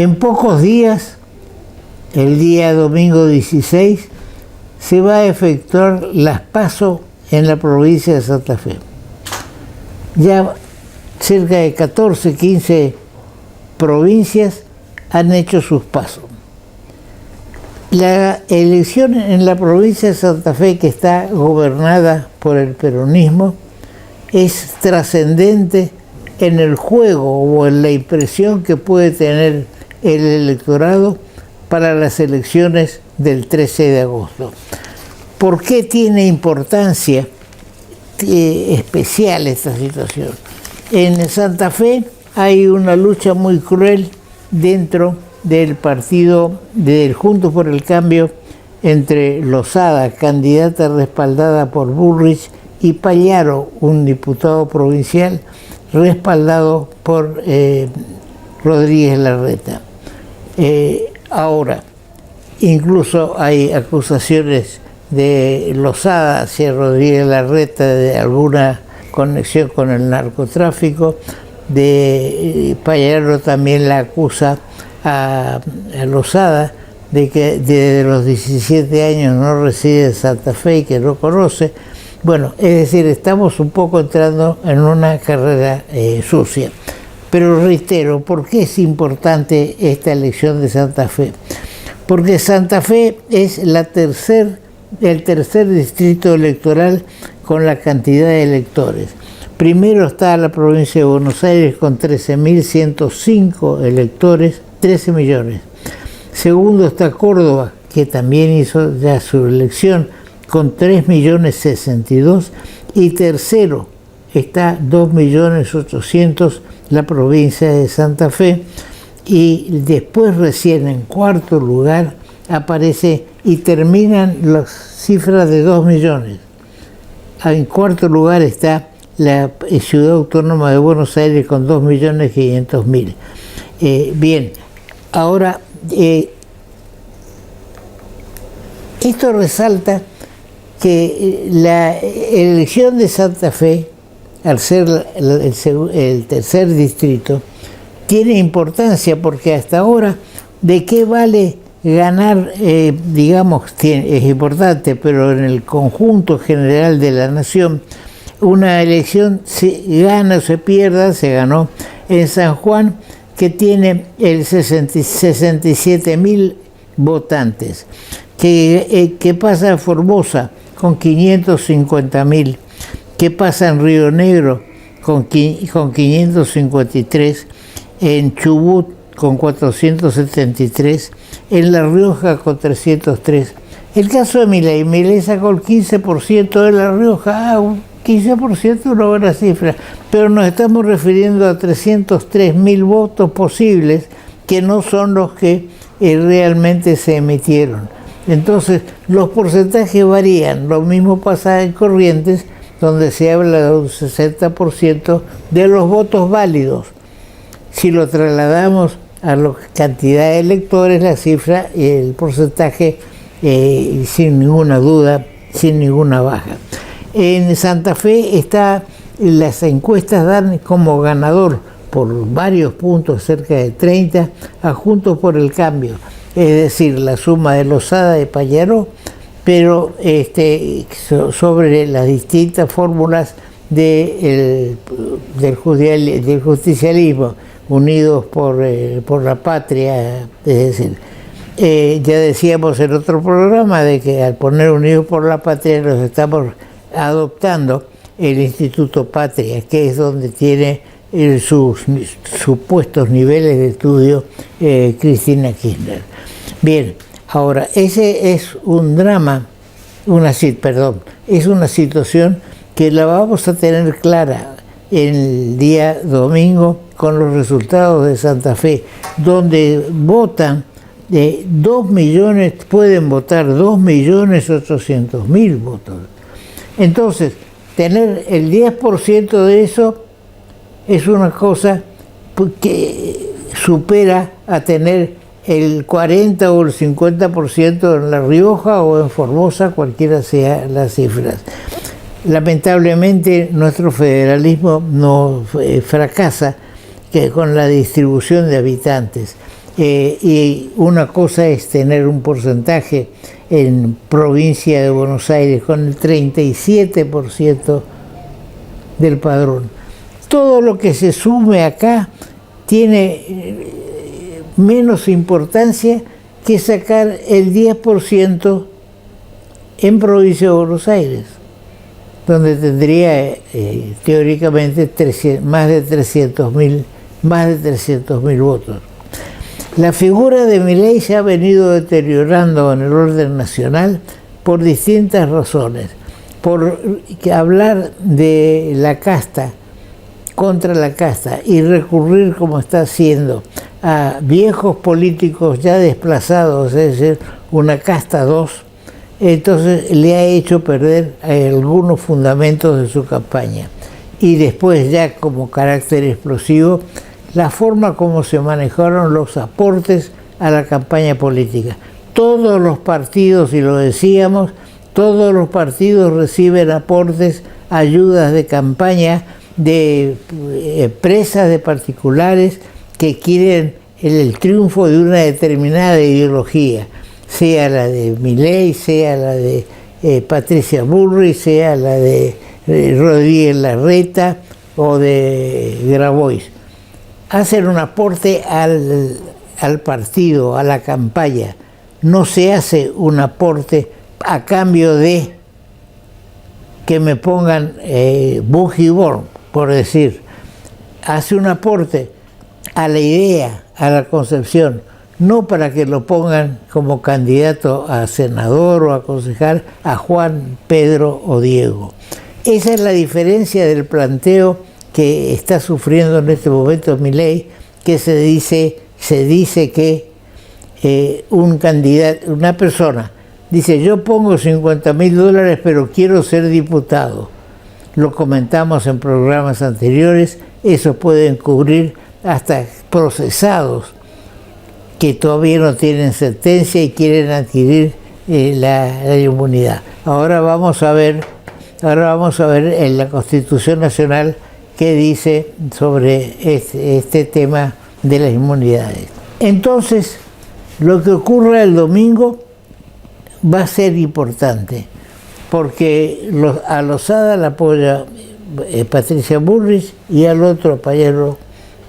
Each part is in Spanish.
En pocos días, el día domingo 16, se va a efectuar las PASO en la provincia de Santa Fe. Ya cerca de 14, 15 provincias han hecho sus PASO. La elección en la provincia de Santa Fe, que está gobernada por el peronismo, es trascendente en el juego o en la impresión que puede tener el electorado para las elecciones del 13 de agosto. ¿Por qué tiene importancia especial esta situación? En Santa Fe hay una lucha muy cruel dentro del partido del Juntos por el Cambio entre Lozada, candidata respaldada por Bullrich, y Payaro, un diputado provincial respaldado por Rodríguez Larreta. Ahora, incluso hay acusaciones de Lozada hacia Rodríguez Larreta de alguna conexión con el narcotráfico. De Payaro también la acusa a Lozada de que desde los 17 años no reside en Santa Fe y que no conoce. Bueno, es decir, estamos un poco entrando en una carrera sucia. Pero reitero, ¿por qué es importante esta elección de Santa Fe? Porque Santa Fe es el tercer distrito electoral con la cantidad de electores. Primero está la provincia de Buenos Aires con 13.105 electores, 13 millones. Segundo está Córdoba, que también hizo ya su elección, con 3.062.000. Y tercero está 2.800.000 la provincia de Santa Fe. Y después recién en cuarto lugar aparece y terminan las cifras de 2 millones. En cuarto lugar está la Ciudad Autónoma de Buenos Aires con 2.500.000. Bien, ahora esto resalta que la elección de Santa Fe, al ser el tercer distrito, tiene importancia porque hasta ahora, ¿de qué vale ganar? Digamos, es importante, pero en el conjunto general de la nación, una elección se gana o se pierda. Se ganó en San Juan, que tiene el 67.000 votantes, que pasa en Formosa con 550.000, que pasa en Río Negro con 553, en Chubut con 473, en La Rioja con 303. El caso de Milei sacó el 15% de La Rioja, 15% una buena cifra, pero nos estamos refiriendo a 303.000 votos posibles que no son los que realmente se emitieron. Entonces, los porcentajes varían. Lo mismo pasa en Corrientes, donde se habla de un 60% de los votos válidos. Si lo trasladamos a la cantidad de electores, la cifra y el porcentaje, sin ninguna duda, sin ninguna baja. En Santa Fe las encuestas dan como ganador por varios puntos, cerca de 30, a Juntos por el Cambio. Es decir, la suma de Lozada y Payaro, pero sobre las distintas fórmulas del justicialismo, Unidos por la Patria. Es decir, ya decíamos en otro programa de que al poner Unidos por la Patria nos estamos adoptando el Instituto Patria, que es donde tiene sus supuestos niveles de estudio Cristina Kirchner. Bien, ahora, ese es un drama, es una situación que la vamos a tener clara el día domingo con los resultados de Santa Fe, donde votan 2 millones, pueden votar 2.800.000 votos. Entonces, tener el 10% de eso es una cosa que supera a tener el 40 o el 50% en La Rioja o en Formosa, cualquiera sea las cifras. Lamentablemente, nuestro federalismo no fracasa con la distribución de habitantes. y una cosa es tener un porcentaje en provincia de Buenos Aires con el 37% del padrón. Todo lo que se sume acá tiene menos importancia que sacar el 10% en provincia de Buenos Aires, donde tendría teóricamente más de 300.000 votos. La figura de Milei se ha venido deteriorando en el orden nacional por distintas razones. Por hablar de la casta, contra la casta, y recurrir, como está haciendo, a viejos políticos ya desplazados, es decir, una casta 2, entonces le ha hecho perder algunos fundamentos de su campaña. Y después, ya como carácter explosivo, la forma como se manejaron los aportes a la campaña política. Todos los partidos, y lo decíamos, todos los partidos reciben aportes, ayudas de campaña de empresas, de particulares que quieren el triunfo de una determinada ideología, sea la de Milei, sea la de Patricia Bullrich, sea la de Rodríguez Larreta o de Grabois. Hacen un aporte al partido, a la campaña. No se hace un aporte a cambio de que me pongan Bujibor, por decir. Hace un aporte a la idea, a la concepción, no para que lo pongan como candidato a senador o a concejal a Juan, Pedro o Diego. Esa es la diferencia del planteo que está sufriendo en este momento Milei, que se dice que un candidato, una persona, dice: yo pongo $50.000, pero quiero ser diputado. Lo comentamos en programas anteriores, eso pueden cubrir hasta procesados que todavía no tienen sentencia y quieren adquirir la inmunidad. Ahora vamos a ver en la Constitución Nacional qué dice sobre este tema de las inmunidades. Entonces, lo que ocurra el domingo va a ser importante, porque a Lozada la apoya Patricia Bullrich y al otro Payarro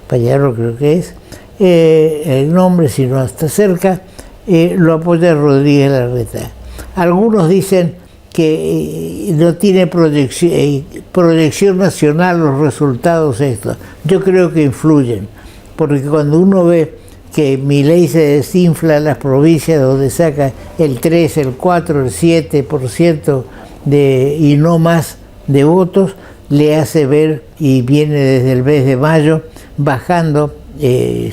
creo que es, el nombre si no está cerca, lo apoya Rodríguez Larreta. Algunos dicen que no tiene proyección nacional los resultados estos. Yo creo que influyen, porque cuando uno ve que Milei se desinfla en las provincias donde saca el 3, el 4, el 7% y no más de votos, le hace ver, y viene desde el mes de mayo, bajando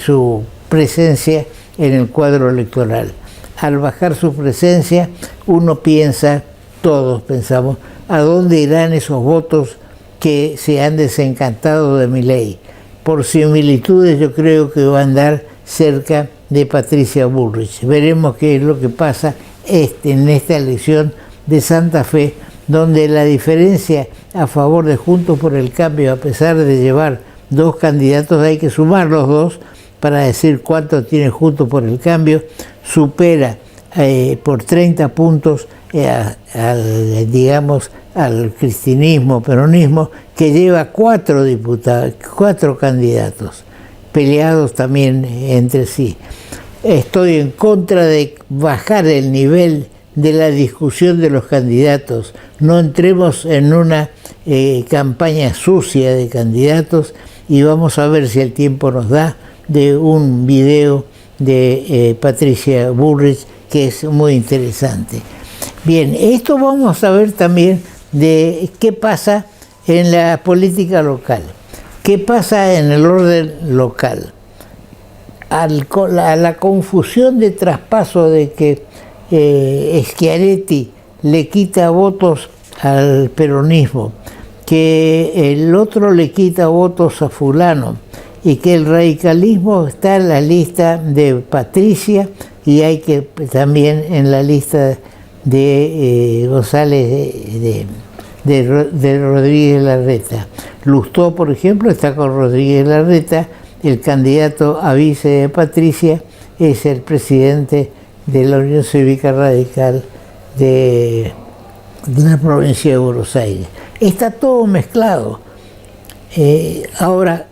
su presencia en el cuadro electoral. Al bajar su presencia, uno piensa, todos pensamos, ¿a dónde irán esos votos que se han desencantado de Milei? Por similitudes, yo creo que va a andar cerca de Patricia Bullrich. Veremos qué es lo que pasa en esta elección de Santa Fe, donde la diferencia a favor de Juntos por el Cambio, a pesar de llevar dos candidatos, hay que sumar los dos para decir cuánto tiene Juntos por el Cambio, supera por 30 puntos al cristinismo, peronismo, que lleva 4 candidatos, peleados también entre sí. Estoy en contra de bajar el nivel de la discusión de los candidatos. No entremos en una campaña sucia de candidatos, y vamos a ver si el tiempo nos da de un video de Patricia Bullrich que es muy interesante. Bien, esto vamos a ver también de qué pasa en la política local, qué pasa en el orden local. A la confusión de traspaso de que Schiaretti le quita votos al peronismo, que el otro le quita votos a fulano, y que el radicalismo está en la lista de Patricia y hay que también en la lista de González de Rodríguez Larreta. Lustó, por ejemplo, está con Rodríguez Larreta, el candidato a vice de Patricia, es el presidente de la Unión Cívica Radical de la provincia de Buenos Aires. Está todo mezclado. Ahora,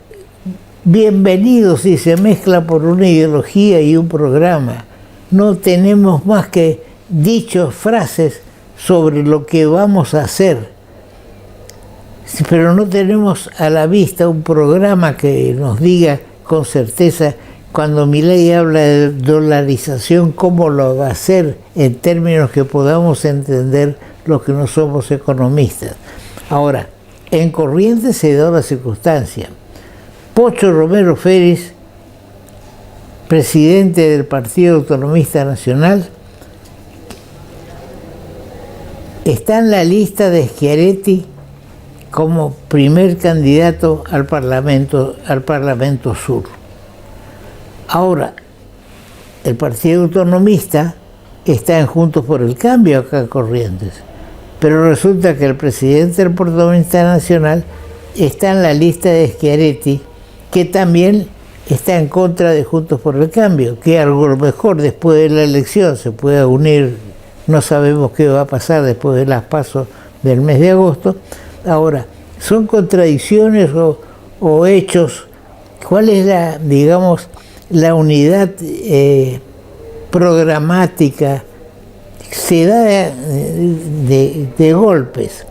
bienvenido si se mezcla por una ideología y un programa. No tenemos más que dichos, frases sobre lo que vamos a hacer, pero no tenemos a la vista un programa que nos diga con certeza, cuando Milei habla de dolarización, cómo lo va a hacer en términos que podamos entender los que no somos economistas. Ahora, en Corrientes se da la circunstancia. Pocho Romero Félix, presidente del Partido Autonomista Nacional, está en la lista de Schiaretti como primer candidato al Parlamento Sur. Ahora, el Partido Autonomista está en Juntos por el Cambio acá en Corrientes, pero resulta que el presidente del Partido Autonomista Nacional está en la lista de Schiaretti, que también está en contra de Juntos por el Cambio, que a lo mejor después de la elección se pueda unir, no sabemos qué va a pasar después de las PASO del mes de agosto. Ahora, ¿son contradicciones o hechos? ¿Cuál es la unidad programática? Se da de golpes.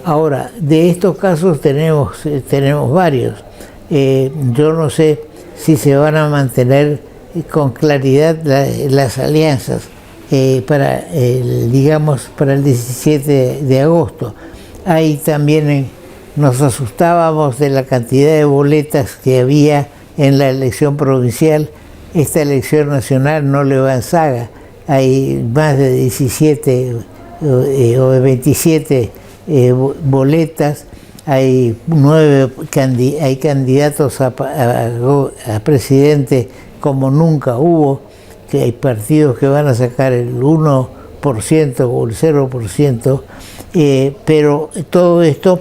Ahora, de estos casos tenemos varios. Yo no sé si se van a mantener con claridad las alianzas para el 17 de agosto. Ahí también nos asustábamos de la cantidad de boletas que había en la elección provincial. Esta elección nacional no le va en saga. Hay más de 17 o de 27 boletas. Hay hay candidatos a presidente como nunca hubo, que hay partidos que van a sacar el 1% o el 0%, pero todo esto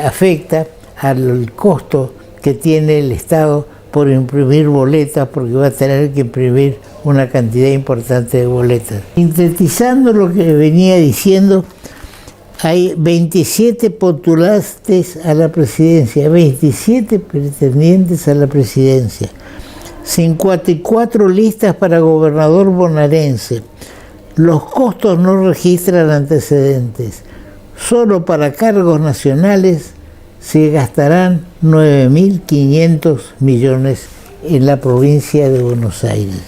afecta al costo que tiene el Estado por imprimir boletas, porque va a tener que imprimir una cantidad importante de boletas. Sintetizando lo que venía diciendo, hay 27 postulantes a la presidencia, 27 pretendientes a la presidencia, 54 listas para gobernador bonaerense. Los costos no registran antecedentes. Solo para cargos nacionales se gastarán 9.500 millones en la provincia de Buenos Aires.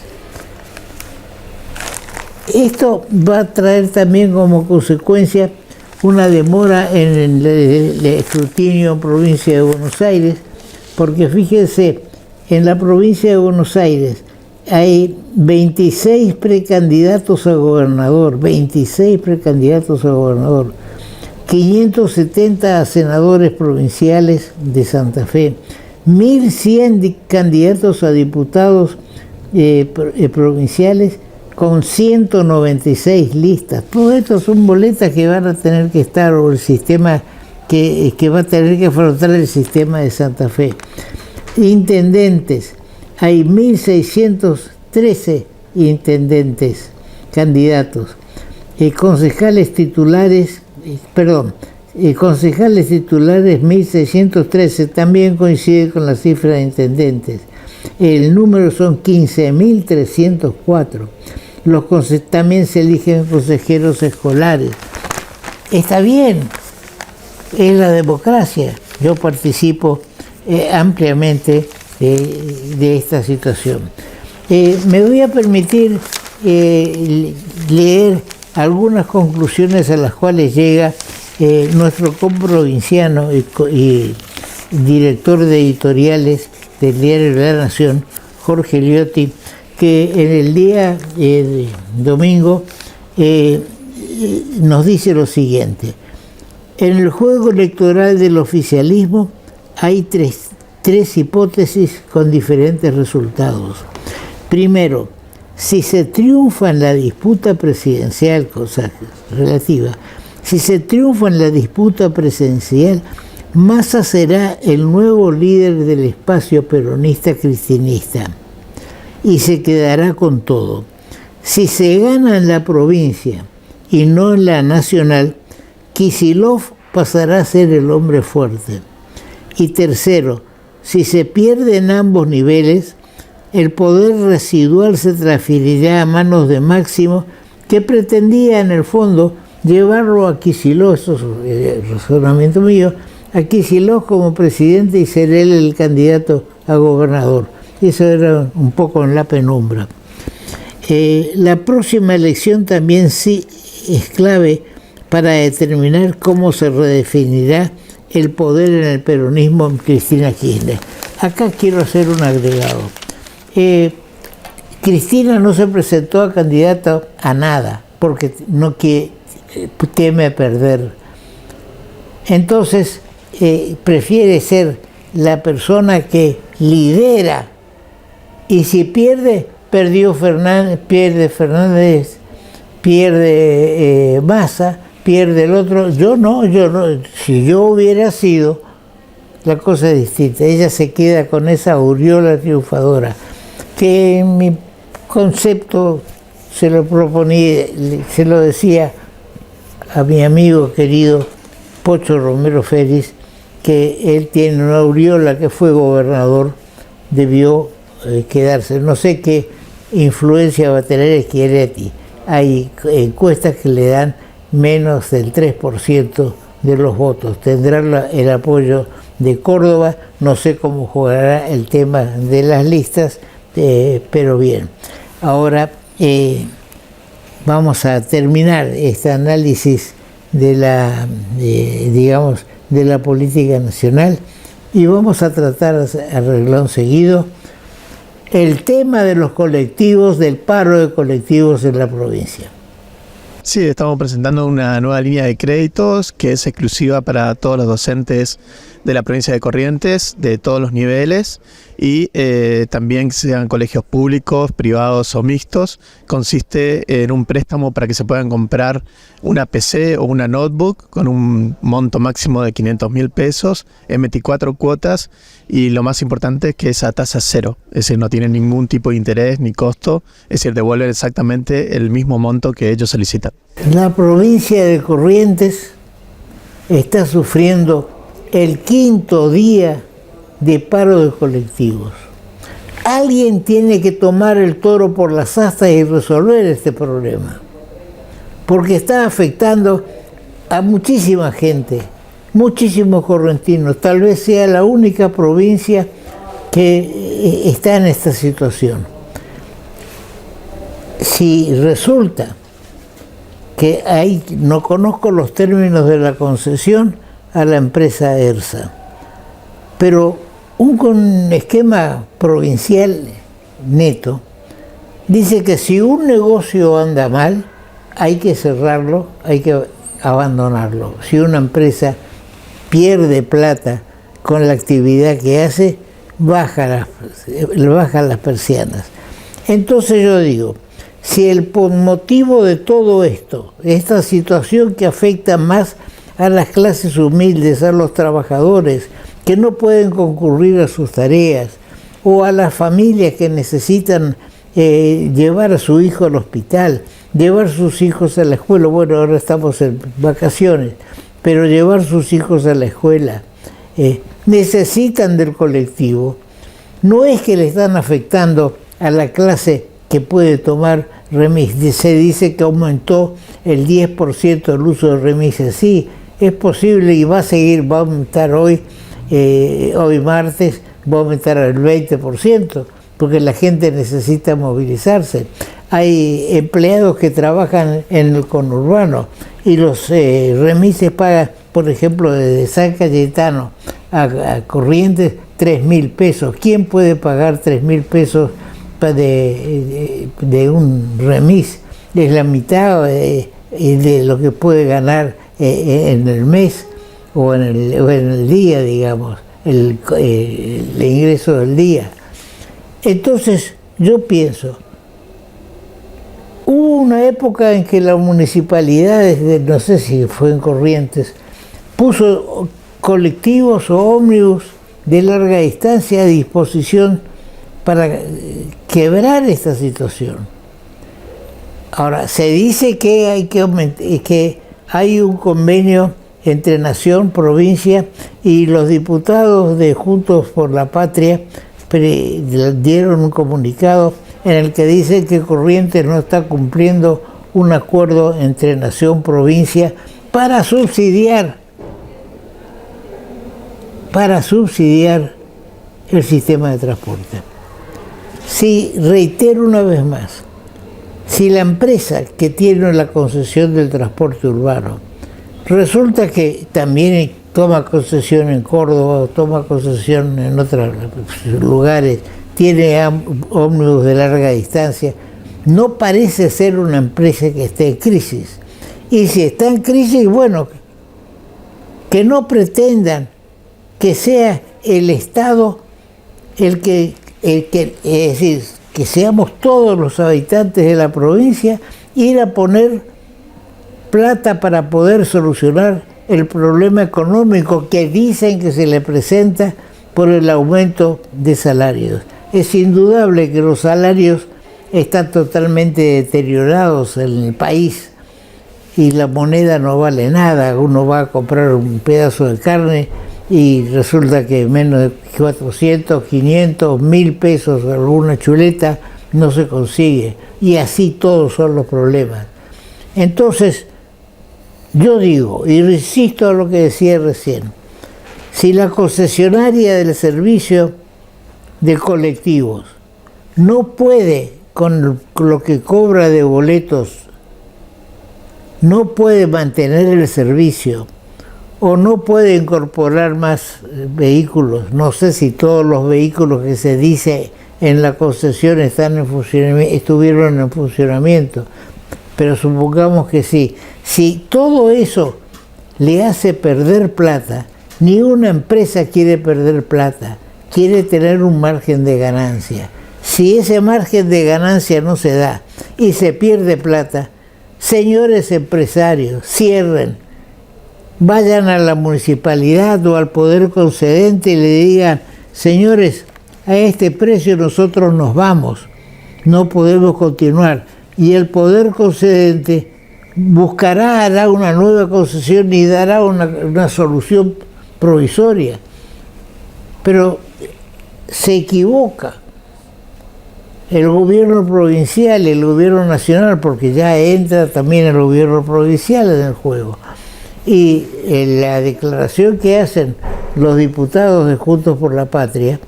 Esto va a traer también como consecuencia una demora en el escrutinio en provincia de Buenos Aires, porque fíjense, en la provincia de Buenos Aires hay 26 precandidatos a gobernador, 26 precandidatos a gobernador, 570 senadores provinciales de Santa Fe, 1.100 candidatos a diputados provinciales, con 196 listas. Todo esto son boletas que van a tener que estar, o el sistema que va a tener que afrontar el sistema de Santa Fe. Intendentes, hay 1.613 intendentes candidatos. Concejales titulares 1.613, también coincide con la cifra de intendentes. El número son 15.304. También se eligen consejeros escolares. Está bien, es la democracia. Yo participo ampliamente de esta situación. Me voy a permitir leer algunas conclusiones a las cuales llega nuestro comprovinciano y director de editoriales del diario La Nación, Jorge Liotti, que en el día domingo nos dice lo siguiente: en el juego electoral del oficialismo hay tres hipótesis con diferentes resultados. Primero, si se triunfa en la disputa presidencial, cosa relativa, si se triunfa en la disputa presidencial, Massa será el nuevo líder del espacio peronista cristinista. y se quedará con todo. Si se gana en la provincia y no en la nacional, Kicillof pasará a ser el hombre fuerte. Y tercero, si se pierde en ambos niveles, el poder residual se transferirá a manos de Máximo, que pretendía en el fondo llevarlo a Kicillof, eso es razonamiento mío, a Kicillof como presidente y ser él el candidato a gobernador. Eso era un poco en la penumbra. La próxima elección también sí es clave para determinar cómo se redefinirá el poder en el peronismo en Cristina Kirchner. Acá quiero hacer un agregado. Cristina no se presentó a candidata a nada, porque no teme perder. Entonces, prefiere ser la persona que lidera, y si pierde, pierde Fernández, pierde Massa, pierde el otro. Yo no, si yo hubiera sido, la cosa es distinta. Ella se queda con esa aureola triunfadora, que en mi concepto se lo proponía, se lo decía a mi amigo querido Pocho Romero Félix, que él tiene una aureola, que fue gobernador, debió quedarse. No sé qué influencia va a tener Schiaretti. Hay encuestas que le dan menos del 3% de los votos. Tendrá el apoyo de Córdoba. No sé cómo jugará el tema de las listas, pero bien. Ahora vamos a terminar este análisis de la política nacional y vamos a tratar a renglón seguido el tema de los colectivos, del paro de colectivos en la provincia. Sí, estamos presentando una nueva línea de créditos que es exclusiva para todos los docentes de la provincia de Corrientes, de todos los niveles, y también sean colegios públicos, privados o mixtos. Consiste en un préstamo para que se puedan comprar una PC o una notebook con un monto máximo de 500.000 pesos en 24 cuotas, y lo más importante es que es a tasa cero, es decir, no tienen ningún tipo de interés ni costo, es decir, devuelven exactamente el mismo monto que ellos solicitan. La provincia de Corrientes está sufriendo el 5º día de paro de colectivos. Alguien tiene que tomar el toro por las astas y resolver este problema, porque está afectando a muchísima gente, muchísimos correntinos. Tal vez sea la única provincia que está en esta situación. Si resulta que no conozco los términos de la concesión a la empresa ERSA, pero un esquema provincial neto dice que si un negocio anda mal, hay que cerrarlo, hay que abandonarlo. Si una empresa pierde plata con la actividad que hace, baja las persianas. Entonces yo digo, si el motivo de todo esto, esta situación que afecta más a las clases humildes, a los trabajadores que no pueden concurrir a sus tareas, o a las familias que necesitan llevar a su hijo al hospital, llevar a sus hijos a la escuela, bueno, ahora estamos en vacaciones, pero llevar a sus hijos a la escuela, necesitan del colectivo. No es que le están afectando a la clase que puede tomar remis. Se dice que aumentó el 10% el uso de remises. Sí, es posible y va a aumentar hoy martes, va a aumentar el 20%, porque la gente necesita movilizarse. Hay empleados que trabajan en el conurbano y los remises pagan, por ejemplo, desde San Cayetano a Corrientes, 3.000 pesos. ¿Quién puede pagar 3.000 pesos de un remis? Es la mitad de lo que puede ganar en el mes o en el día, digamos, el ingreso del día. Entonces, yo pienso, hubo una época en que la municipalidad, no sé si fue en Corrientes, puso colectivos o ómnibus de larga distancia a disposición para quebrar esta situación. Ahora, se dice que que hay un convenio entre Nación, provincia, y los diputados de Juntos por la Patria dieron un comunicado en el que dicen que Corrientes no está cumpliendo un acuerdo entre Nación, provincia, para subsidiar el sistema de transporte. Si, reitero una vez más, si la empresa que tiene la concesión del transporte urbano resulta que también toma concesión en Córdoba o toma concesión en otros lugares, tiene ómnibus de larga distancia, no parece ser una empresa que esté en crisis. Y si está en crisis, bueno, que no pretendan que sea el Estado el que es decir, que seamos todos los habitantes de la provincia, ir a poner plata para poder solucionar el problema económico que dicen que se le presenta por el aumento de salarios. Es indudable que los salarios están totalmente deteriorados en el país y la moneda no vale nada. Uno va a comprar un pedazo de carne y resulta que menos de 400, 500, 1000 pesos alguna chuleta no se consigue, y así todos son los problemas. Entonces, yo digo, y insisto a lo que decía recién, si la concesionaria del servicio de colectivos no puede, con lo que cobra de boletos, no puede mantener el servicio, o no puede incorporar más vehículos, no sé si todos los vehículos que se dice en la concesión estuvieron en funcionamiento, pero supongamos que sí. Si todo eso le hace perder plata, ni una empresa quiere perder plata, quiere tener un margen de ganancia. Si ese margen de ganancia no se da y se pierde plata, señores empresarios, cierren, vayan a la municipalidad o al poder concedente y le digan, señores, a este precio nosotros nos vamos, no podemos continuar. Y el poder concedente hará una nueva concesión y dará una solución provisoria. Pero se equivoca el gobierno provincial y el gobierno nacional, porque ya entra también el gobierno provincial en el juego. Y la declaración que hacen los diputados de Juntos por la Patria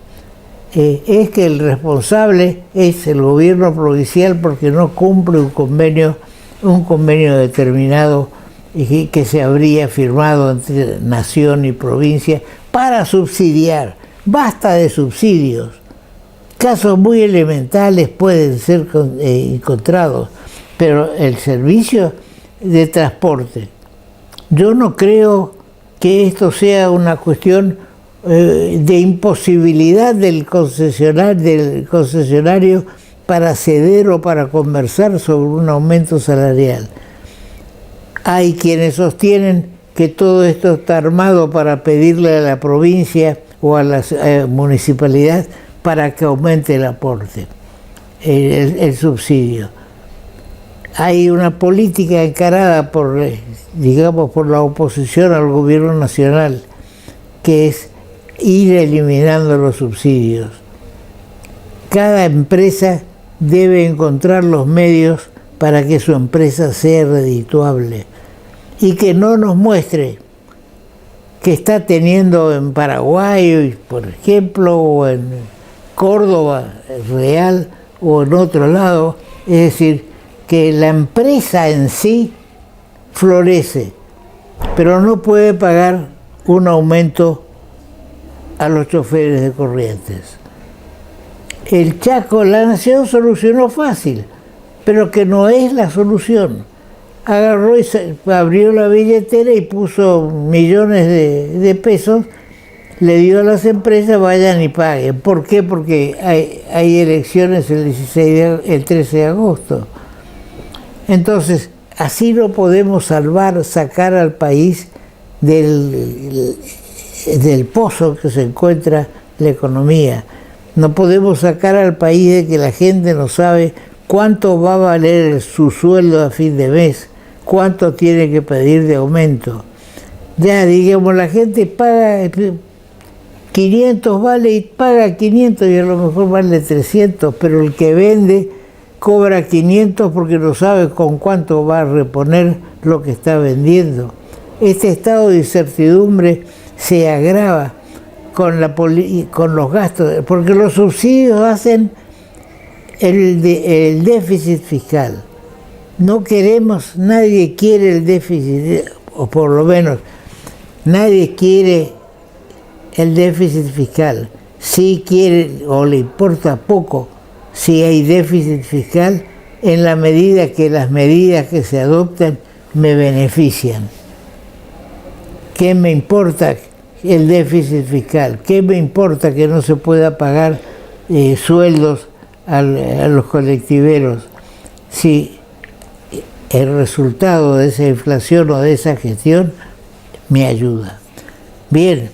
es que el responsable es el gobierno provincial porque no cumple un convenio determinado que se habría firmado entre Nación y provincia para subsidiar. Basta de subsidios. Casos muy elementales pueden ser encontrados, pero el servicio de transporte, yo no creo que esto sea una cuestión de imposibilidad del concesionario para ceder o para conversar sobre un aumento salarial. Hay quienes sostienen que todo esto está armado para pedirle a la provincia o a la municipalidad para que aumente el aporte, el subsidio. Hay una política encarada por la oposición al gobierno nacional, que es ir eliminando los subsidios. Cada empresa debe encontrar los medios para que su empresa sea redituable y que no nos muestre que está teniendo en Paraguay, por ejemplo, o en Córdoba, Real, o en otro lado, es decir, que la empresa en sí florece, pero no puede pagar un aumento a los choferes de Corrientes. El Chaco, la Nación solucionó fácil, pero que no es la solución. Agarró y abrió la billetera y puso millones de pesos, le dio a las empresas, vayan y paguen. ¿Por qué? Porque hay elecciones el 13 de agosto. Entonces, así no podemos sacar al país del pozo que se encuentra la economía. No podemos sacar al país de que la gente no sabe cuánto va a valer su sueldo a fin de mes, cuánto tiene que pedir de aumento. Ya, digamos, la gente paga 500, vale, y paga 500 y a lo mejor vale 300, pero el que vende cobra 500 porque no sabe con cuánto va a reponer lo que está vendiendo. Este estado de incertidumbre se agrava con los gastos, porque los subsidios hacen el déficit fiscal. No queremos, nadie quiere el déficit, o por lo menos nadie quiere el déficit fiscal. Sí quiere o le importa poco si hay déficit fiscal en la medida que las medidas que se adoptan me benefician. ¿Qué me importa el déficit fiscal? ¿Qué me importa que no se pueda pagar sueldos a los colectiveros si el resultado de esa inflación o de esa gestión me ayuda? Bien,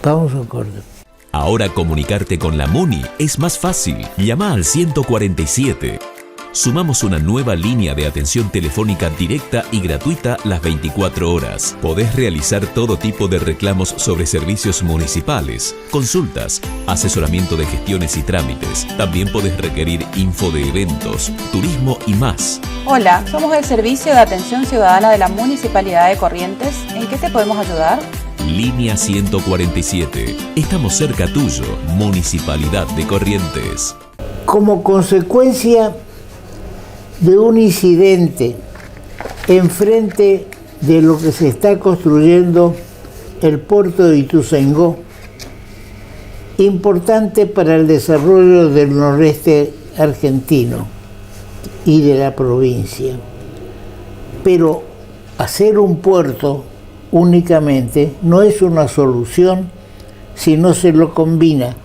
vamos a un corte. Ahora comunicarte con la MUNI es más fácil. Llama al 147. Sumamos una nueva línea de atención telefónica directa y gratuita las 24 horas. Podés realizar todo tipo de reclamos sobre servicios municipales, consultas, asesoramiento de gestiones y trámites. También podés requerir info de eventos, turismo y más. Hola, somos el Servicio de Atención Ciudadana de la Municipalidad de Corrientes. ¿En qué te podemos ayudar? Línea 147. Estamos cerca tuyo, Municipalidad de Corrientes. Como consecuencia de un incidente enfrente de lo que se está construyendo el puerto de Ituzaingó, importante para el desarrollo del noreste argentino y de la provincia. Pero hacer un puerto únicamente no es una solución si no se lo combina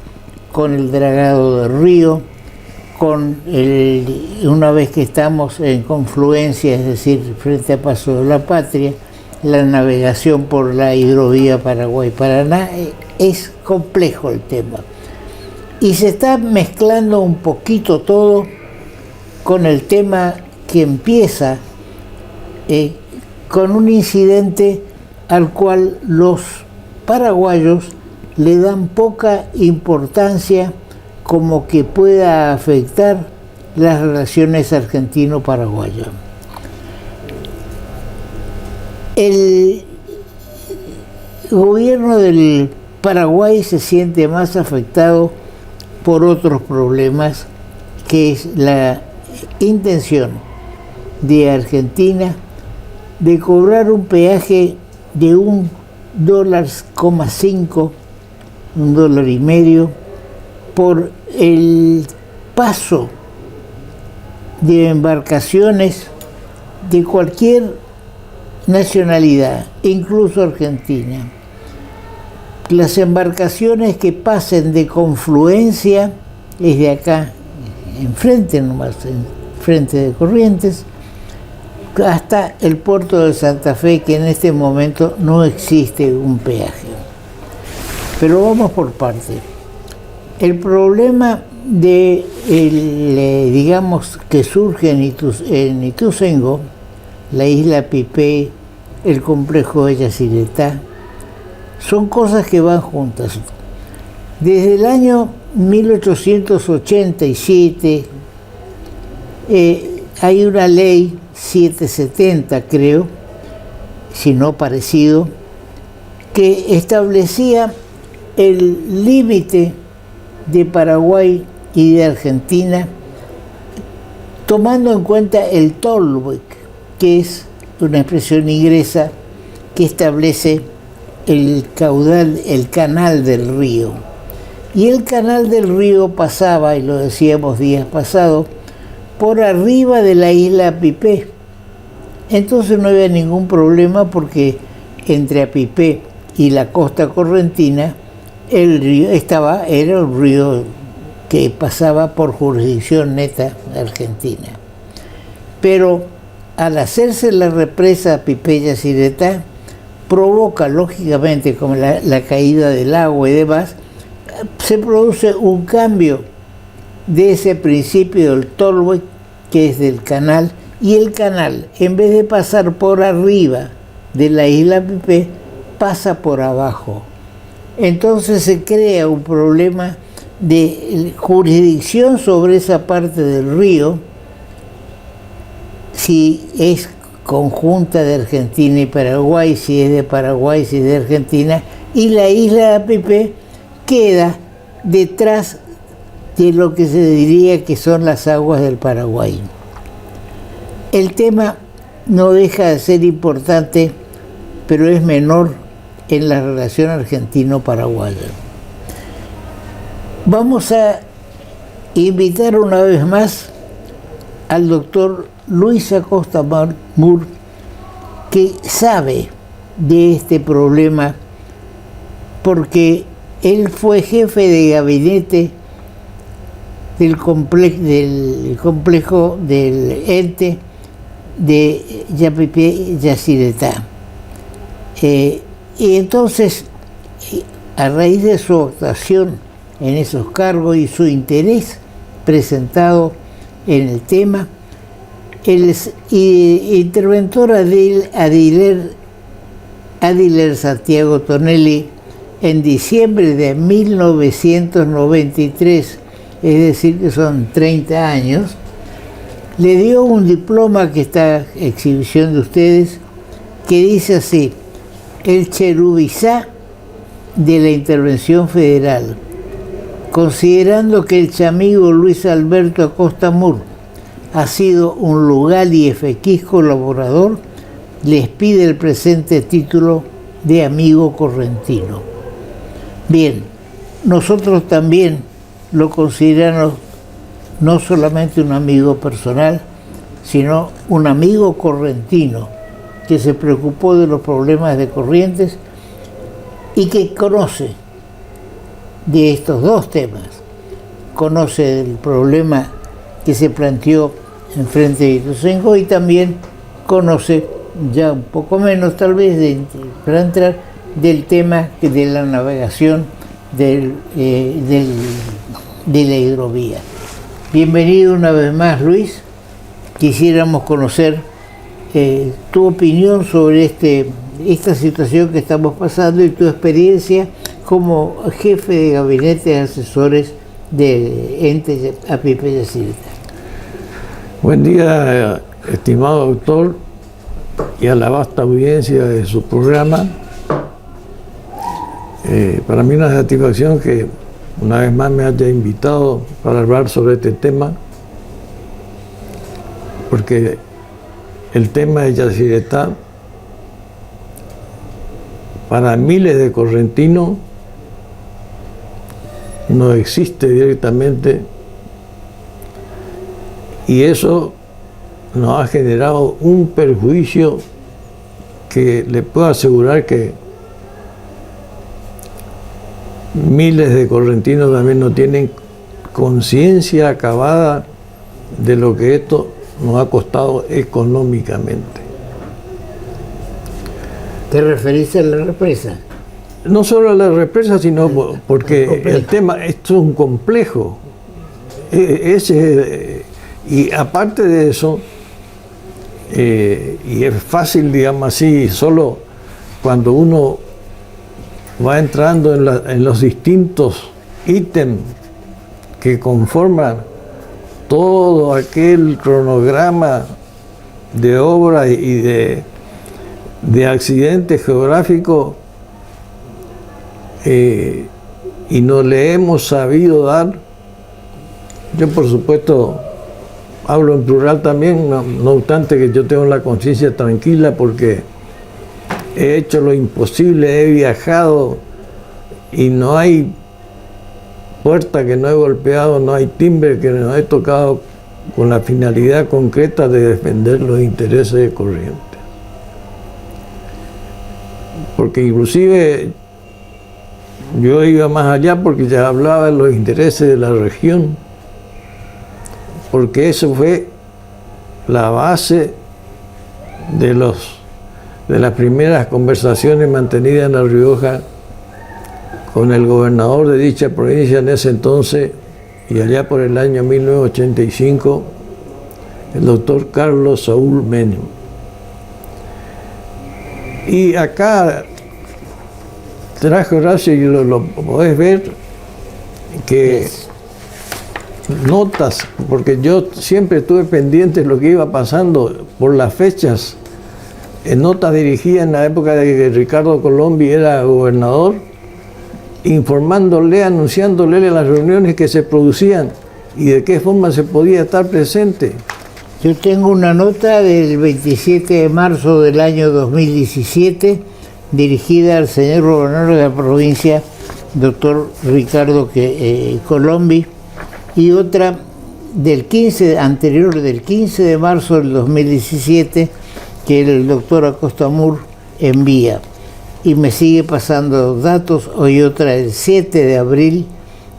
con el dragado del río, una vez que estamos en confluencia, es decir, frente a Paso de la Patria, la navegación por la hidrovía Paraguay-Paraná. Es complejo el tema. Y se está mezclando un poquito todo con el tema que empieza con un incidente al cual los paraguayos le dan poca importancia como que pueda afectar las relaciones argentino-paraguayas. El gobierno del Paraguay se siente más afectado por otros problemas, que es la intención de Argentina de cobrar un peaje de $1,5, $1,50, por el paso de embarcaciones de cualquier nacionalidad, incluso argentina. Las embarcaciones que pasen de confluencia, desde acá, enfrente nomás, enfrente de Corrientes, hasta el puerto de Santa Fe, que en este momento no existe un peaje. Pero vamos por parte. El problema digamos, que surge en Ituzaingó, la isla Pipé, el complejo de Yacyretá, son cosas que van juntas. Desde el año 1887 hay una ley 770, creo, si no parecido, que establecía el límite de Paraguay y de Argentina, tomando en cuenta el Tolweg, que es una expresión inglesa que establece el caudal, el canal del río. Y el canal del río pasaba, y lo decíamos días pasados, por arriba de la isla Pipé. Entonces no había ningún problema porque entre Apipé y la costa correntina el río era un río que pasaba por jurisdicción neta argentina. Pero al hacerse la represa Pipé-Yacyretá, provoca lógicamente, como la caída del agua y demás, se produce un cambio de ese principio del tollway, que es del canal, y el canal, en vez de pasar por arriba de la isla Pipé, pasa por abajo. Entonces se crea un problema de jurisdicción sobre esa parte del río, si es conjunta de Argentina y Paraguay, si es de Paraguay, si es de Argentina, y la isla de Pipé queda detrás de lo que se diría que son las aguas del Paraguay. El tema no deja de ser importante, pero es menor en la relación argentino-paraguaya. Vamos a invitar una vez más al doctor Luis Acosta Mur, que sabe de este problema porque él fue jefe de gabinete del complejo del ente de Yapipé-Yacyretá. Y entonces, a raíz de su actuación en esos cargos y su interés presentado en el tema, el interventor Adiler Santiago Tonelli, en diciembre de 1993, es decir, que son 30 años, le dio un diploma que está a exhibición de ustedes, que dice así: el cherubizá de la intervención federal, considerando que el chamigo Luis Alberto Acosta Mur ha sido un lugar y eficaz colaborador, les pide el presente título de amigo correntino. Bien, nosotros también lo consideramos no solamente un amigo personal, sino un amigo correntino que se preocupó de los problemas de Corrientes y que conoce de estos dos temas. Conoce el problema que se planteó en frente de Ituzaingó y también conoce, ya un poco menos tal vez, para entrar, del tema de la navegación de la hidrovía. Bienvenido una vez más, Luis. Quisiéramos conocer tu opinión sobre esta situación que estamos pasando y tu experiencia como jefe de gabinete de asesores de ente Yapipé-Yacyretá. Buen día, estimado doctor, y a la vasta audiencia de su programa. Para mí una satisfacción que una vez más me haya invitado para hablar sobre este tema, porque el tema de Yacyretá para miles de correntinos no existe directamente, y eso nos ha generado un perjuicio que le puedo asegurar que miles de correntinos también no tienen conciencia acabada de lo que esto nos ha costado económicamente. ¿Te referiste a la represa? No solo a la represa, sino porque el tema, esto es un complejo. Y aparte de eso, y es fácil, digamos así, solo cuando uno va entrando en los distintos ítems que conforman todo aquel cronograma de obra y de accidentes geográficos, y no le hemos sabido dar. Yo, por supuesto, hablo en plural también, no obstante que yo tengo la conciencia tranquila porque he hecho lo imposible, he viajado y no hay puerta que no he golpeado, no hay timbre que no he tocado con la finalidad concreta de defender los intereses de Corrientes. Porque inclusive yo iba más allá porque ya hablaba de los intereses de la región, porque eso fue la base de de las primeras conversaciones mantenidas en La Rioja con el gobernador de dicha provincia en ese entonces, y allá por el año 1985, el doctor Carlos Saúl Menem. Y acá traje, Horacio, y lo podés ver, que notas, porque yo siempre estuve pendiente de lo que iba pasando por las fechas, en notas dirigidas en la época de que Ricardo Colombi era gobernador, informándole, anunciándole las reuniones que se producían y de qué forma se podía estar presente. Yo tengo una nota del 27 de marzo del año 2017 dirigida al señor gobernador de la provincia, doctor Ricardo Colombi, y otra anterior del 15 de marzo del 2017 que el doctor Acosta Mur envía. Y me sigue pasando datos. Hoy otra el 7 de abril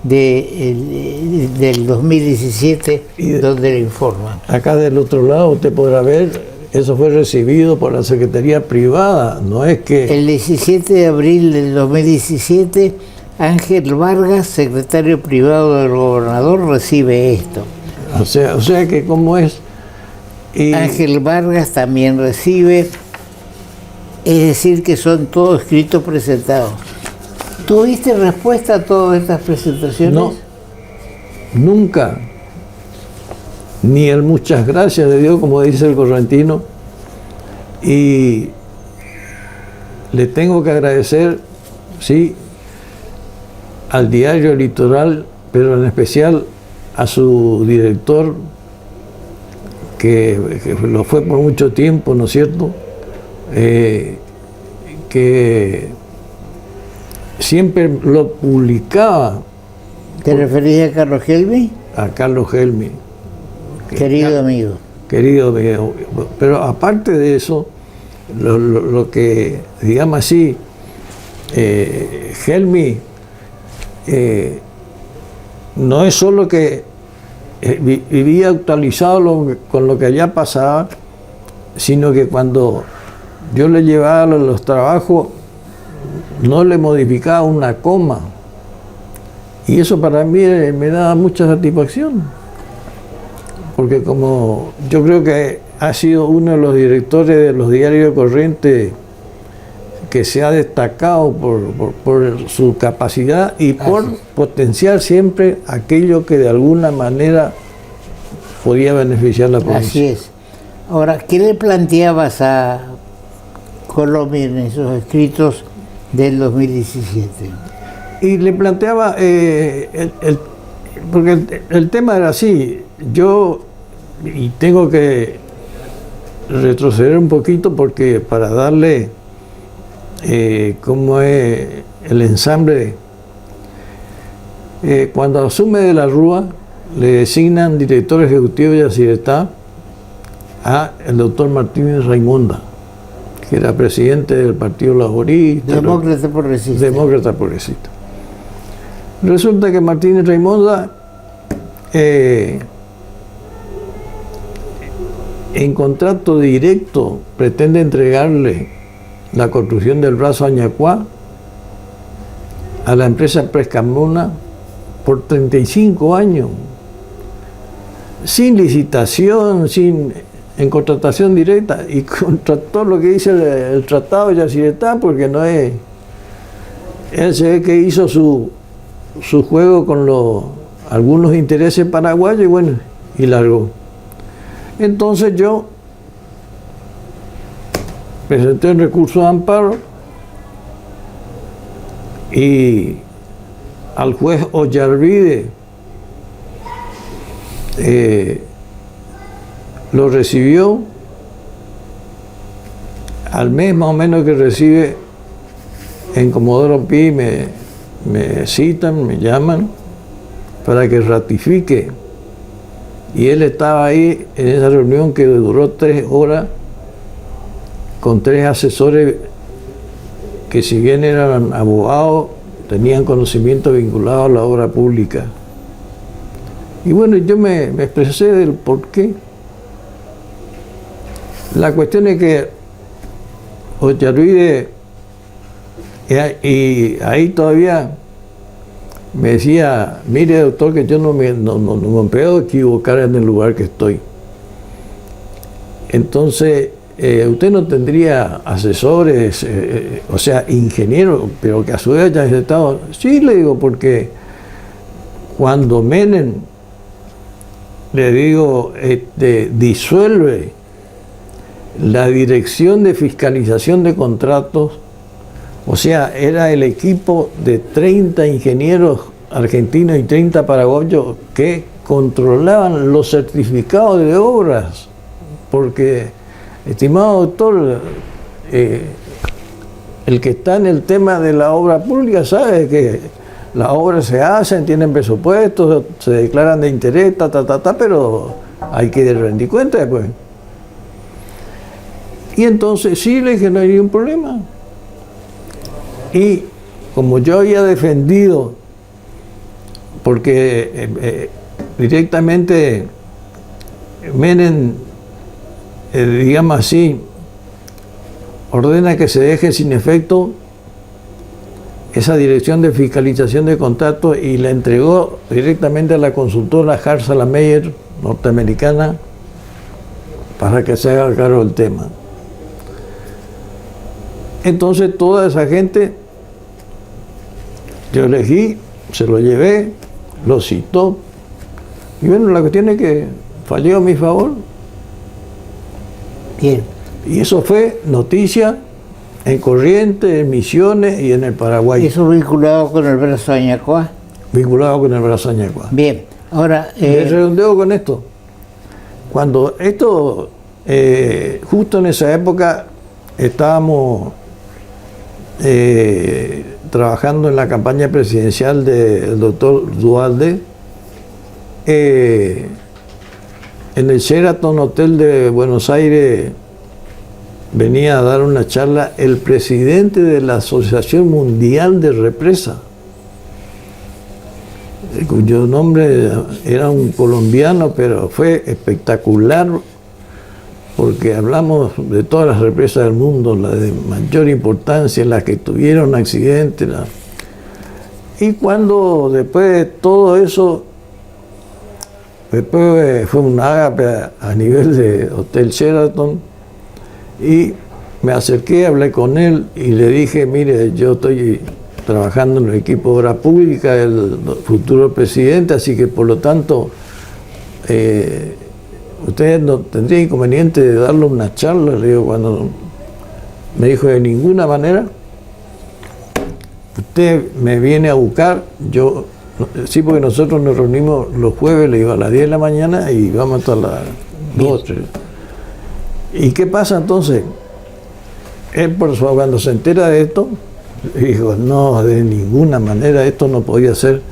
del 2017, donde le informan. Acá del otro lado usted podrá ver, eso fue recibido por la Secretaría Privada, no es que... El 17 de abril del 2017, Ángel Vargas, secretario privado del gobernador, recibe esto. O sea que cómo es... Y... Ángel Vargas también recibe, es decir, que son todos escritos presentados. ¿Tuviste respuesta a todas estas presentaciones? No, nunca. Ni el muchas gracias de Dios, como dice el correntino. Y le tengo que agradecer, sí, al diario Litoral, pero en especial a su director, que lo fue por mucho tiempo, ¿no es cierto? Que siempre lo publicaba. ¿Te referías a Carlos Helmi? A Carlos Helmi. Querido amigo. Querido amigo. Pero aparte de eso, lo que, digamos así, Helmi no es solo que vivía actualizado con lo que allá pasaba, sino que cuando yo le llevaba los trabajos, no le modificaba una coma. Y eso para mí me daba mucha satisfacción. Porque como yo creo que ha sido uno de los directores de los diarios Corrientes que se ha destacado por su capacidad y por potenciar siempre aquello que de alguna manera podía beneficiar a la provincia. Así es. Ahora, ¿qué le planteabas a Colombia en esos escritos del 2017? Y le planteaba, porque el tema era así, yo, y tengo que retroceder un poquito porque para darle cómo es el ensamble, cuando asume de la Rúa, le designan director ejecutivo de Yacyretá a el doctor Martínez Raimonda, que era presidente del Partido Laborista. Demócrata Progresista. Demócrata Progresista. Resulta que Martínez Raimonda en contrato directo pretende entregarle la construcción del brazo Añacuá a la empresa Prescamona por 35 años, sin licitación, en contratación directa, y contra todo lo que dice el tratado de Yacyretá, porque no es... Él se ve que hizo su juego con algunos intereses paraguayos y bueno, y largó. Entonces yo presenté un recurso de amparo y al juez Ollarvide lo recibió. Al mes más o menos que recibe, en Comodoro Pi me citan, me llaman para que ratifique, y él estaba ahí en esa reunión que duró 3 horas con 3 asesores que, si bien eran abogados, tenían conocimiento vinculado a la obra pública. Y bueno, yo me expresé del por qué. La cuestión es que Ocharruide, y ahí todavía me decía, mire doctor, que yo no me puedo equivocar en el lugar que estoy. Entonces, usted no tendría asesores, o sea, ingenieros, pero que a su vez hayan estado. Sí, le digo, porque cuando Menem, le digo, disuelve la Dirección de Fiscalización de Contratos, o sea, era el equipo de 30 ingenieros argentinos y 30 paraguayos que controlaban los certificados de obras, porque, estimado doctor, el que está en el tema de la obra pública sabe que las obras se hacen, tienen presupuestos, se declaran de interés, pero hay que rendir cuenta después. Y entonces sí, le dije, no hay ningún problema. Y como yo había defendido, porque directamente Menem, digamos así, ordena que se deje sin efecto esa Dirección de Fiscalización de Contratos y la entregó directamente a la consultora Hart-Salameier norteamericana para que se haga cargo del tema. Entonces toda esa gente, yo elegí, se lo llevé, lo citó, y bueno, la cuestión es que falló a mi favor. Bien. Y eso fue noticia en Corrientes, en Misiones y en el Paraguay. Eso vinculado con el brazo Añacoa. Vinculado con el brazo Añacoa. Bien, ahora... Me redondeo con esto. Cuando esto, justo en esa época, estábamos trabajando en la campaña presidencial del doctor Duhalde, en el Sheraton Hotel de Buenos Aires venía a dar una charla el presidente de la Asociación Mundial de Represas, cuyo nombre era un colombiano, pero fue espectacular porque hablamos de todas las represas del mundo, las de mayor importancia, las que tuvieron accidentes. Y cuando después de todo eso, después fue un ágape a nivel de Hotel Sheraton, y me acerqué, hablé con él y le dije, mire, yo estoy trabajando en el equipo de obra pública del futuro presidente, así que por lo tanto ustedes no tendrían inconveniente de darle una charla. Le digo, cuando me dijo, de ninguna manera, usted me viene a buscar, yo, sí, porque nosotros nos reunimos los jueves, le digo, a las 10 de la mañana y vamos hasta las 2 o 3. ¿Y qué pasa entonces? Él, cuando se entera de esto, dijo, no, de ninguna manera, esto no podía ser.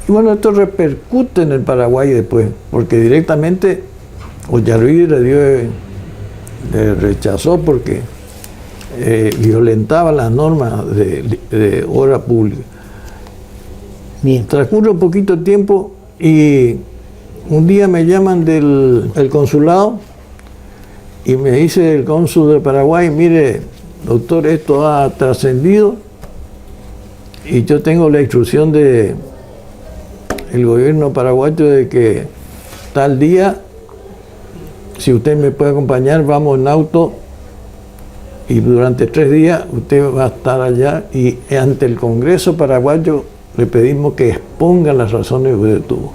Y bueno, esto repercute en el Paraguay después, porque directamente Ocharruide le rechazó porque violentaba las normas de obra pública. Bien. Transcurre un poquito de tiempo y un día me llaman del consulado y me dice el cónsul de Paraguay, mire, doctor, esto ha trascendido y yo tengo la instrucción de el gobierno paraguayo de que tal día, si usted me puede acompañar, vamos en auto y durante 3 días usted va a estar allá y ante el Congreso paraguayo le pedimos que exponga las razones que usted tuvo.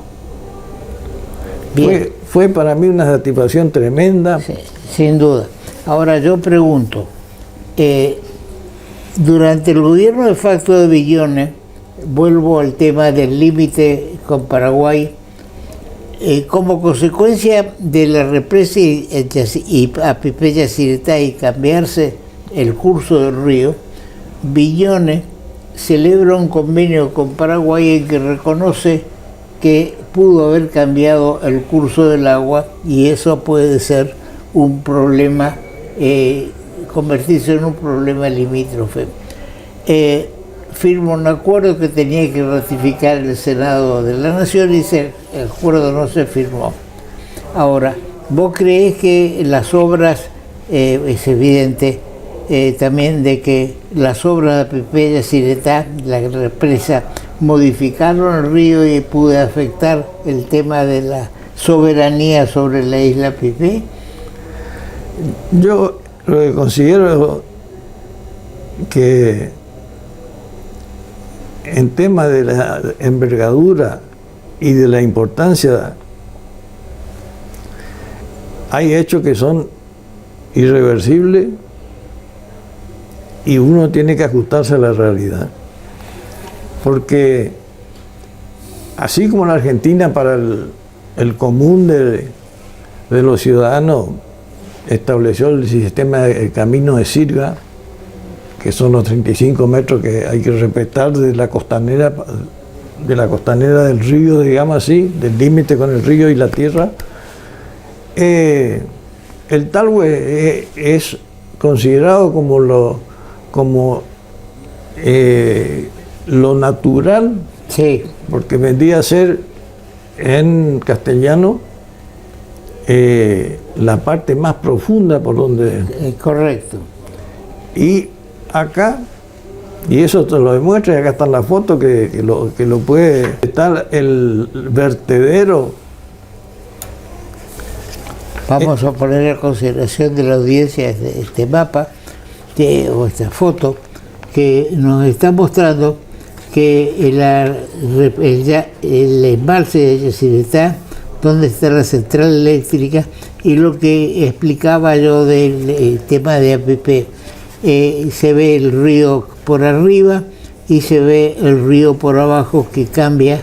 Fue para mí una satisfacción tremenda. Sí, sin duda. Ahora yo pregunto, durante el gobierno de facto de Billones, vuelvo al tema del límite con Paraguay, como consecuencia de la represa y Apipella-Ciretá y cambiarse el curso del río, Billones celebra un convenio con Paraguay en que reconoce que pudo haber cambiado el curso del agua y eso puede ser un problema, convertirse en un problema limítrofe. Firma un acuerdo que tenía que ratificar el Senado de la Nación y el acuerdo no se firmó. Ahora, ¿vos creés que las obras, es evidente, también de que las obras de APP Yacyretá, la represa, modificaron el río y pudo afectar el tema de la soberanía sobre la isla APP. Yo lo que considero que en tema de la envergadura y de la importancia, hay hechos que son irreversibles y uno tiene que ajustarse a la realidad. Porque así como la Argentina para el común de los ciudadanos estableció el sistema de camino de sirga, que son los 35 metros que hay que respetar de la costanera del río, digamos así, del límite con el río y la tierra, el talhue es considerado como lo natural, Sí. porque vendría a ser en castellano la parte más profunda por donde... Correcto. Y acá, y eso te lo demuestra, y acá está la foto que lo puede estar el vertedero. Vamos a poner a consideración de la audiencia este mapa o esta foto que nos está mostrando que el embalse de Yacyretá, donde está la central eléctrica, y lo que explicaba yo del tema de APP. Se ve el río por arriba y se ve el río por abajo que cambia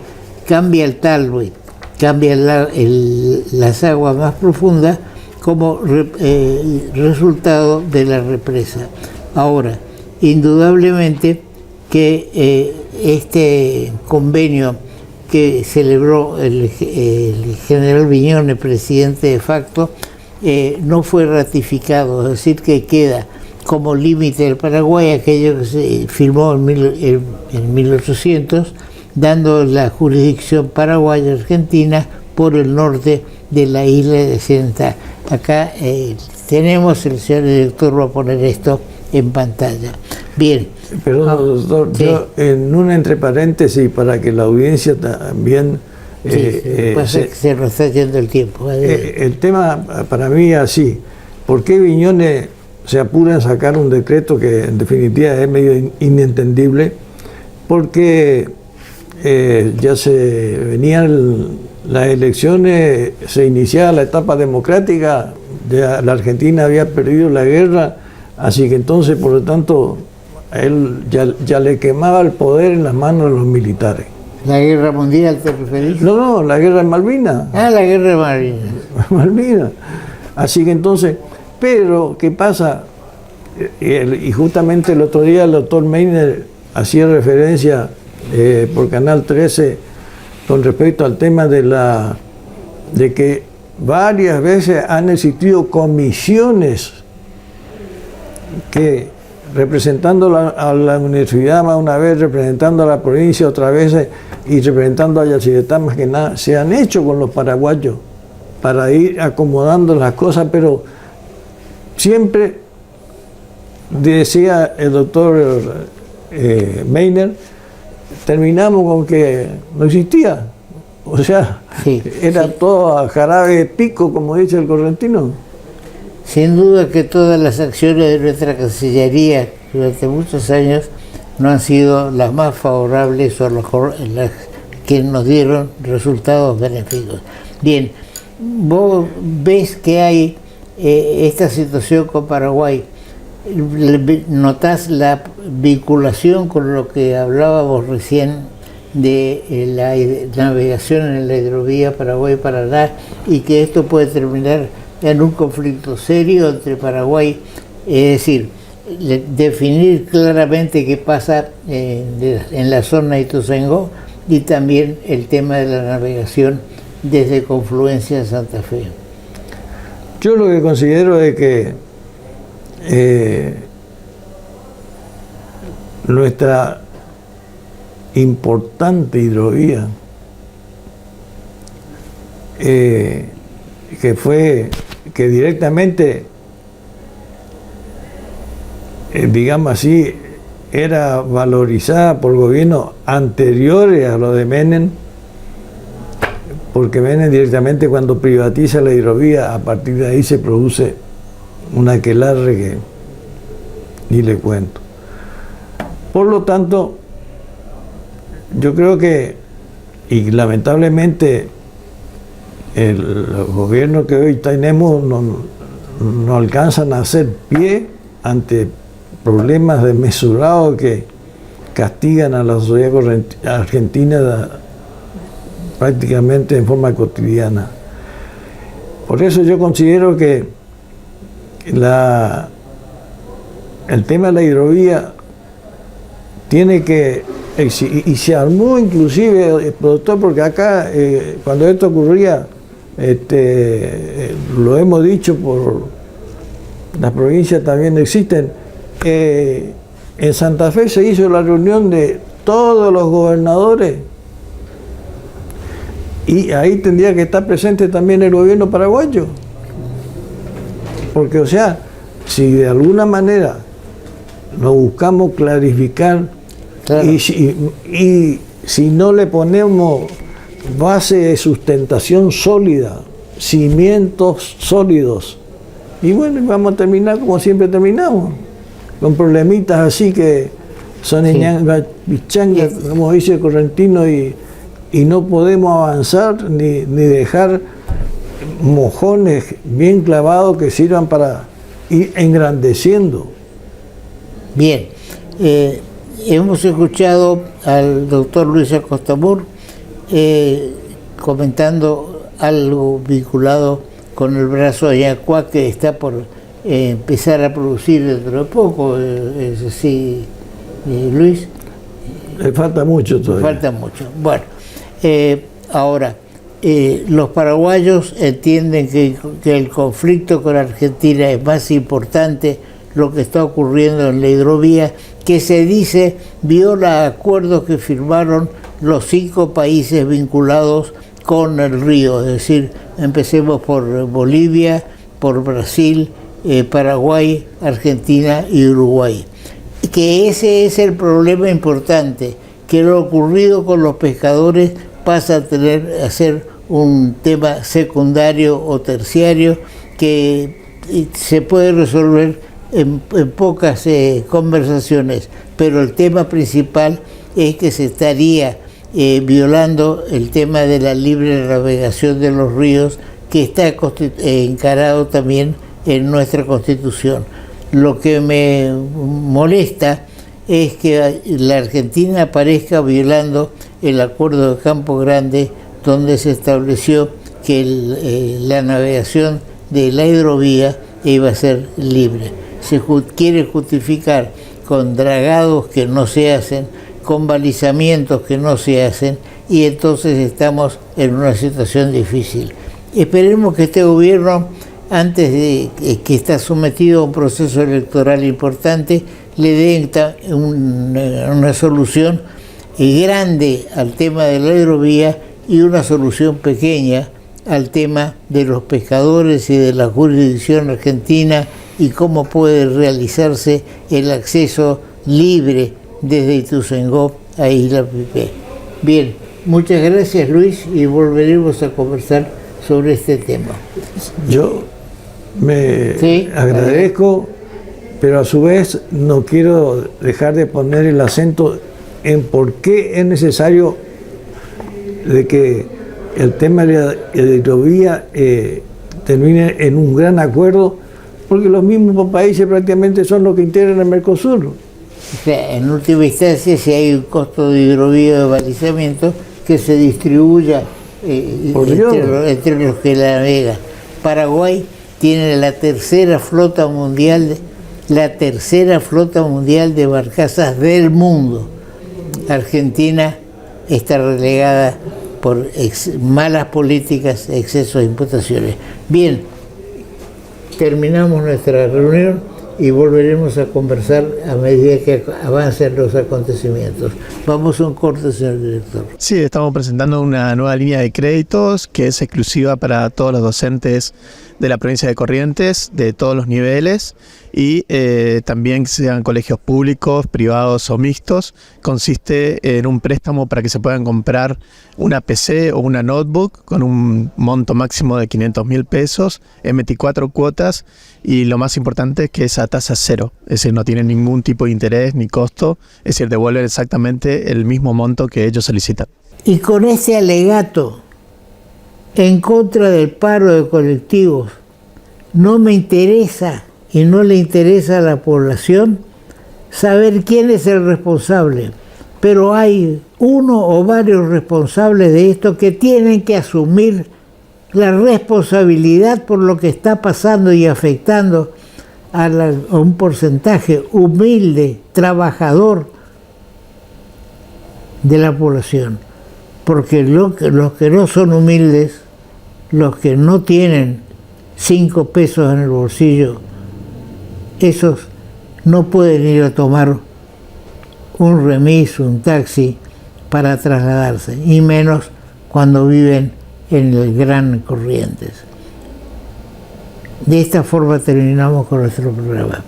el talhue, cambia las aguas más profundas como resultado de la represa. Ahora, indudablemente que este convenio que celebró el general Viñones, presidente de facto, no fue ratificado, es decir, que queda como límite del Paraguay aquello que se firmó en 1800, dando la jurisdicción paraguaya-argentina por el norte de la isla de Yacyretá. Acá tenemos, el señor director va a poner esto en pantalla. Bien. Perdón, doctor, sí. Yo en un entre paréntesis para que la audiencia también... se nos está yendo el tiempo. El tema para mí es así. ¿Por qué Viñones se apura en sacar un decreto que en definitiva es medio inentendible? Porque ya se venían las elecciones, se iniciaba la etapa democrática, ya la Argentina había perdido la guerra, así que entonces, por lo tanto, a él ya le quemaba el poder en las manos de los militares. ¿La guerra mundial te referís? No, la guerra en Malvinas. Ah, la guerra de Malvinas. Malvinas. Así que entonces, pero, ¿qué pasa? Y justamente el otro día el doctor Meiner hacía referencia por Canal 13 con respecto al tema de que varias veces han existido comisiones que representando a la universidad más una vez, representando a la provincia otra vez y representando a Yacyretá más que nada, se han hecho con los paraguayos para ir acomodando las cosas, pero siempre decía el doctor Meiner, terminamos con que no existía, o sea, era todo a jarabe de pico, como dice el correntino. Sin duda que todas las acciones de nuestra Cancillería durante muchos años no han sido las más favorables o las que nos dieron resultados benéficos. Bien, vos ves que hay esta situación con Paraguay, notás la vinculación con lo que hablábamos recién de la navegación en la hidrovía Paraguay-Paraná, y que esto puede terminar en un conflicto serio entre Paraguay, es decir, definir claramente qué pasa en la zona de Ituzaingó, y también el tema de la navegación desde Confluencia a Santa Fe. Yo lo que considero es que nuestra importante hidrovía, que directamente digamos así, era valorizada por gobiernos anteriores a lo de Menem, porque Menem directamente cuando privatiza la hidrovía, a partir de ahí se produce un aquelarre que ni le cuento. Por lo tanto, yo creo que, y lamentablemente, los gobiernos que hoy tenemos no alcanzan a hacer pie ante problemas desmesurados que castigan a la sociedad argentina prácticamente en forma cotidiana. Por eso yo considero que el tema de la hidrovía tiene que, y se armó inclusive el productor, porque acá cuando esto ocurría, lo hemos dicho, por las provincias también existen, en Santa Fe se hizo la reunión de todos los gobernadores y ahí tendría que estar presente también el gobierno paraguayo, porque o sea, si de alguna manera nos buscamos clarificar, claro, y si no le ponemos base de sustentación sólida, cimientos sólidos, y bueno, vamos a terminar como siempre terminamos, con problemitas así que son ñanga, pichanga, como dice Correntino, y no podemos avanzar ni dejar mojones bien clavados que sirvan para ir engrandeciendo. Bien, hemos escuchado al doctor Luis Acosta Mur comentando algo vinculado con el brazo Ayacuá que está por empezar a producir dentro de poco, es así, Luis. Le falta mucho todavía. Falta mucho. Bueno, ahora, los paraguayos entienden que el conflicto con Argentina es más importante lo que está ocurriendo en la hidrovía, que se dice viola acuerdos que firmaron los 5 países vinculados con el río, es decir, empecemos por Bolivia, por Brasil, Paraguay, Argentina y Uruguay. Que ese es el problema importante, que lo ocurrido con los pescadores pasa a ser un tema secundario o terciario que se puede resolver en pocas conversaciones, pero el tema principal es que se estaría violando el tema de la libre navegación de los ríos, que está encarado también en nuestra Constitución. Lo que me molesta es que la Argentina aparezca violando el acuerdo de Campo Grande, donde se estableció que la navegación de la hidrovía iba a ser libre. Se quiere justificar con dragados que no se hacen, con balizamientos que no se hacen, y entonces estamos en una situación difícil. Esperemos que este gobierno, antes de que está sometido a un proceso electoral importante, le den una solución grande al tema de la hidrovía y una solución pequeña al tema de los pescadores y de la jurisdicción argentina y cómo puede realizarse el acceso libre desde Ituzaingó a Isla Pipé. Bien, muchas gracias, Luis, y volveremos a conversar sobre este tema. Yo me agradezco, pero a su vez no quiero dejar de poner el acento en por qué es necesario de que el tema de la hidrovía termine en un gran acuerdo, porque los mismos países prácticamente son los que integran el Mercosur. O sea, en última instancia, si hay un costo de hidrovía de balizamiento, que se distribuya entre los que la navegan. Paraguay tiene la tercera flota mundial de barcazas del mundo. Argentina está relegada por malas políticas, excesos de importaciones. Bien, terminamos nuestra reunión y volveremos a conversar a medida que avancen los acontecimientos. Vamos a un corte, señor director. Sí, estamos presentando una nueva línea de créditos que es exclusiva para todos los docentes de la provincia de Corrientes, de todos los niveles, y también sean colegios públicos, privados o mixtos. Consiste en un préstamo para que se puedan comprar una PC o una notebook con un monto máximo de 500.000 pesos en 24 cuotas, y lo más importante es que es a tasa cero, es decir, no tienen ningún tipo de interés ni costo, es decir, devuelven exactamente el mismo monto que ellos solicitan. Y con ese alegato en contra del paro de colectivos, no me interesa y no le interesa a la población saber quién es el responsable, pero hay uno o varios responsables de esto que tienen que asumir la responsabilidad por lo que está pasando y afectando a un porcentaje humilde, trabajador de la población. Porque los que no son humildes, los que no tienen 5 pesos en el bolsillo, esos no pueden ir a tomar un remis, un taxi para trasladarse, y menos cuando viven en el Gran Corrientes. De esta forma terminamos con nuestro programa.